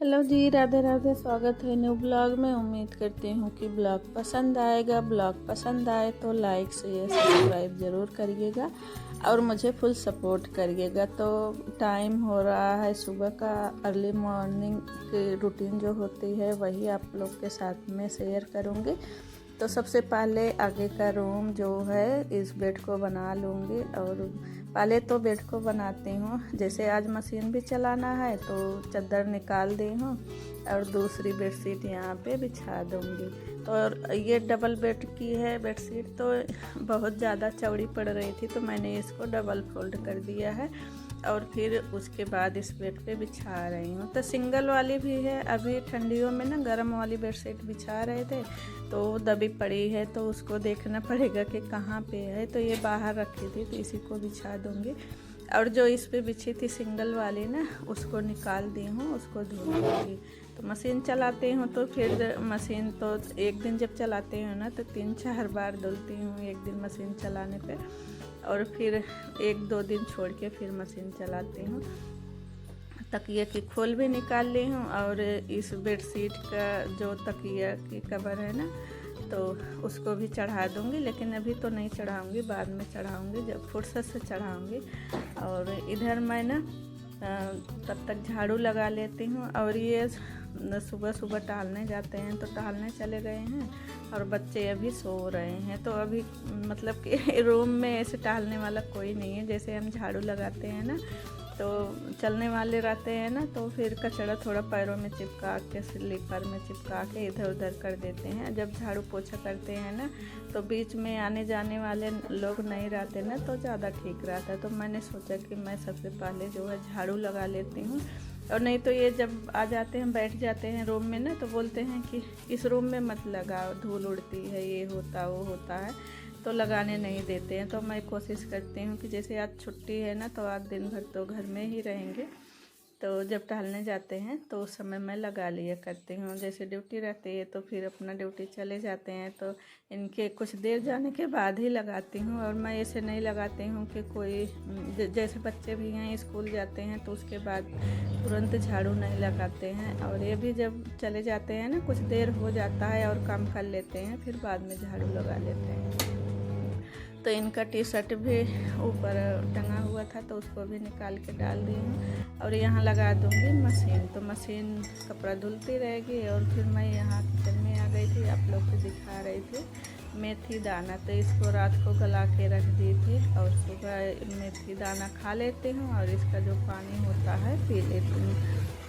Hello जी, राधे राधे। स्वागत है new blog में। उम्मीद करती हूँ कि ब्लॉग पसंद आएगा। ब्लॉग पसंद आए तो लाइक शेयर सब्सक्राइब ज़रूर करिएगा और मुझे फुल सपोर्ट करिएगा। तो टाइम हो रहा है सुबह का, अर्ली मॉर्निंग की रूटीन जो होती है वही आप लोग के साथ में शेयर करूँगी। तो सबसे पहले आगे का रूम जो है इस बेड को बना लूँगी और पहले तो बेड को बनाती हूँ। जैसे आज मशीन भी चलाना है तो चादर निकाल दी हूँ और दूसरी बेडशीट यहाँ पे बिछा दूँगी। तो और ये डबल बेड की है बेडशीट, तो बहुत ज़्यादा चौड़ी पड़ रही थी तो मैंने इसको डबल फोल्ड कर दिया है और फिर उसके बाद इस बेड पे बिछा रही हूँ। तो सिंगल वाली भी है। अभी ठंडियों में ना गर्म वाली बेडशीट बिछा रहे थे तो दबी पड़ी है, तो उसको देखना पड़ेगा कि कहाँ पे है। तो ये बाहर रखी थी तो इसी को बिछा दूँगी। और जो इस पे बिछी थी सिंगल वाली ना, उसको निकाल दी हूँ, उसको धो दूँगी। तो मशीन चलाती हूँ तो फिर मशीन तो एक दिन जब चलाती हूँ ना तो 3-4 बार धुलती हूँ एक दिन मशीन चलाने पे, और फिर 1-2 दिन छोड़ के फिर मशीन चलाती हूँ। तकिया की खोल भी निकाल ली हूँ और इस बेडशीट का जो तकिया की कवर है ना तो उसको भी चढ़ा दूँगी, लेकिन अभी तो नहीं चढ़ाऊँगी, बाद में चढ़ाऊँगी, जब फुर्सत से चढ़ाऊँगी। और इधर मैं ना तब तक झाड़ू लगा लेती हूँ। और ये सुबह सुबह टहलने जाते हैं तो टहलने चले गए हैं और बच्चे अभी सो रहे हैं। तो अभी मतलब कि रूम में ऐसे टहलने वाला कोई नहीं है। जैसे हम झाड़ू लगाते हैं ना तो चलने वाले रहते हैं ना, तो फिर कचरा थोड़ा पैरों में चिपका के, स्लीपर में चिपका के इधर उधर कर देते हैं। जब झाड़ू पोछा करते हैं ना तो बीच में आने जाने वाले लोग नहीं रहते ना तो ज़्यादा ठीक रहता है। तो मैंने सोचा कि मैं सबसे पहले जो है झाड़ू लगा लेती हूँ। और नहीं तो ये जब आ जाते हैं बैठ जाते हैं रूम में ना तो बोलते हैं कि इस रूम में मत लगाओ, धूल उड़ती है, ये होता वो होता है, तो लगाने नहीं देते हैं। तो मैं कोशिश करती हूँ कि जैसे आज छुट्टी है ना तो आज दिन भर तो घर में ही रहेंगे, तो जब टहलने जाते हैं तो उस समय मैं लगा लिया करती हूँ। जैसे ड्यूटी रहती है तो फिर अपना ड्यूटी चले जाते हैं तो इनके कुछ देर जाने के बाद ही लगाती हूँ। और मैं ऐसे नहीं लगाती हूँ कि कोई जैसे बच्चे भी हैं स्कूल जाते हैं तो उसके बाद तुरंत झाड़ू नहीं लगाते हैं। और ये भी जब चले जाते हैं ना कुछ देर हो जाता है और काम कर लेते हैं, फिर बाद में झाड़ू लगा लेते हैं। तो इनका टी शर्ट भी ऊपर टंगा हुआ था तो उसको भी निकाल के डाल दी हूँ और यहाँ लगा दूँगी मशीन। तो मशीन कपड़ा धुलती रहेगी। और फिर मैं यहाँ किचन में आ गई थी, आप लोग को दिखा रही थी मेथी दाना। तो इसको रात को गला के रख दी थी और सुबह मेथी दाना खा लेती हूँ और इसका जो पानी होता है पी लेती हूँ।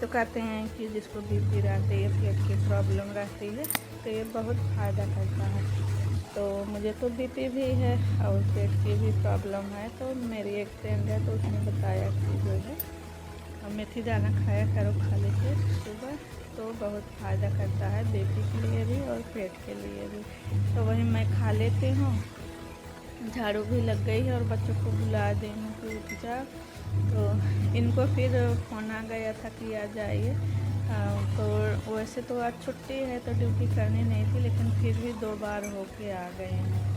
तो कहते हैं कि जिसको बीपी रहती है, पेट की प्रॉब्लम रहती है, तो ये बहुत फ़ायदा करता है। तो मुझे तो बीपी भी है और पेट की भी प्रॉब्लम है। तो मेरी एक फ्रेंड है तो उसने बताया कि जो है मेथी दाना खाया करो खाली पेट सुबह, तो बहुत फ़ायदा करता है बीपी के लिए भी और पेट के लिए भी। तो वही मैं खा लेती हूँ। झाड़ू भी लग गई है और बच्चों को बुला दी हूँ कि उठ जा। तो इनको फिर फ़ोन आ गया था कि आ जाइए। तो वैसे तो आज छुट्टी है तो ड्यूटी करनी नहीं थी, लेकिन फिर भी 2 बार होके आ गए हैं।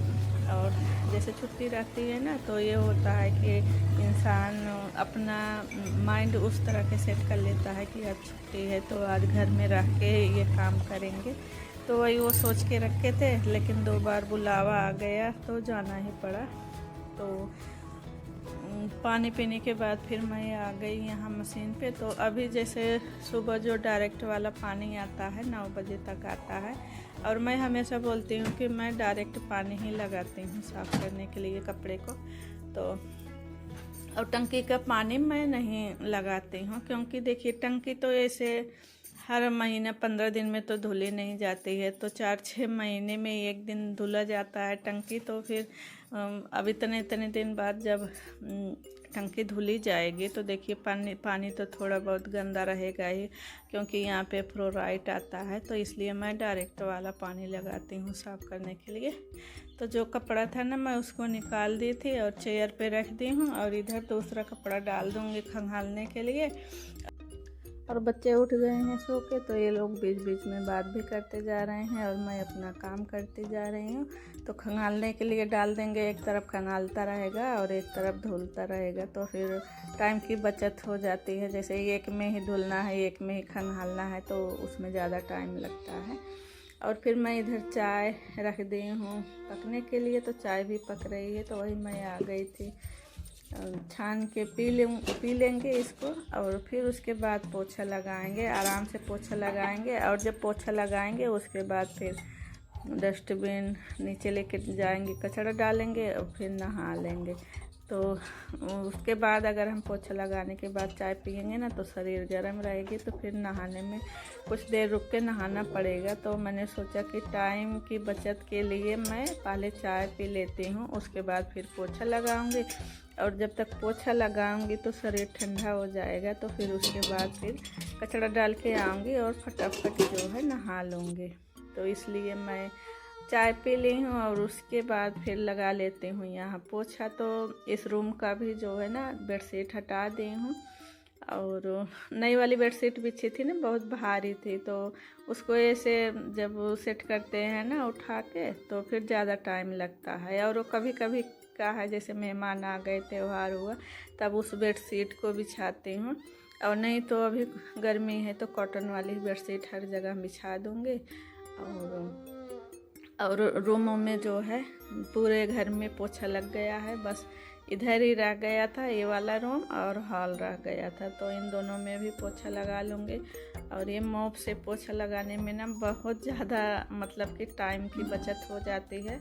और जैसे छुट्टी रहती है ना तो ये होता है कि इंसान अपना माइंड उस तरह के सेट कर लेता है कि आज छुट्टी है तो आज घर में रह के ये काम करेंगे। तो वही वो सोच के रखे थे, लेकिन 2 बार बुलावा आ गया तो जाना ही पड़ा। तो पानी पीने के बाद फिर मैं आ गई यहाँ मशीन पे। तो अभी जैसे सुबह जो डायरेक्ट वाला पानी आता है 9 बजे तक आता है, और मैं हमेशा बोलती हूँ कि मैं डायरेक्ट पानी ही लगाती हूँ साफ़ करने के लिए कपड़े को। तो और टंकी का पानी मैं नहीं लगाती हूँ, क्योंकि देखिए टंकी तो ऐसे हर महीने 15 दिन में तो धुली नहीं जाती है, तो 4-6 महीने में एक दिन धुला जाता है टंकी। तो फिर अब इतने इतने दिन बाद जब टंकी धुली जाएगी तो देखिए पानी तो थोड़ा बहुत गंदा रहेगा ही, क्योंकि यहाँ पे फ्लोराइड आता है। तो इसलिए मैं डायरेक्ट वाला पानी लगाती हूँ साफ़ करने के लिए। तो जो कपड़ा था ना मैं उसको निकाल दी थी और चेयर पे रख दी हूँ और इधर दूसरा कपड़ा डाल दूँगी खंगालने के लिए। और बच्चे उठ गए हैं सो के, तो ये लोग बीच बीच में बात भी करते जा रहे हैं और मैं अपना काम करती जा रही हूँ। तो खंगालने के लिए डाल देंगे, एक तरफ खंगालता रहेगा और एक तरफ धुलता रहेगा, तो फिर टाइम की बचत हो जाती है। जैसे एक में ही धुलना है, एक में ही खंगालना है, तो उसमें ज़्यादा टाइम लगता है। और फिर मैं इधर चाय रख दी हूँ पकने के लिए, तो चाय भी पक रही है, तो वही मैं आ गई थी। छान के पी लेंगे इसको, और फिर उसके बाद पोछा लगाएंगे, आराम से पोछा लगाएंगे। और जब पोछा लगाएंगे उसके बाद फिर डस्टबिन नीचे लेके जाएंगे, कचरा डालेंगे और फिर नहा लेंगे। तो उसके बाद अगर हम पोछा लगाने के बाद चाय पियेंगे ना, तो शरीर गर्म रहेगी, तो फिर नहाने में कुछ देर रुक के नहाना पड़ेगा। तो मैंने सोचा कि टाइम की बचत के लिए मैं पहले चाय पी लेती हूँ, उसके बाद फिर पोछा लगाऊंगी। और जब तक पोछा लगाऊंगी तो शरीर ठंडा हो जाएगा, तो फिर उसके बाद फिर कचरा डाल के आऊँगी और फटाफट जो है नहा लूँगी। तो इसलिए मैं चाय पी ली हूँ और उसके बाद फिर लगा लेती हूँ यहाँ पोछा। तो इस रूम का भी जो है ना बेडशीट हटा दी हूँ, और नई वाली बेडशीट बिछी थी ना, बहुत भारी थी, तो उसको ऐसे जब सेट करते हैं ना उठा के, तो फिर ज़्यादा टाइम लगता है। और वो कभी कभी का है, जैसे मेहमान आ गए, त्यौहार हुआ, तब उस बेडशीट को बिछाती हूँ। और नहीं तो अभी गर्मी है तो कॉटन वाली बेडशीट हर जगह बिछा दूँगी। और रूमों में जो है पूरे घर में पोछा लग गया है, बस इधर ही रह गया था ये वाला रूम, और हॉल रह गया था, तो इन दोनों में भी पोछा लगा लूँगी। और ये मॉप से पोछा लगाने में ना बहुत ज़्यादा मतलब कि टाइम की बचत हो जाती है।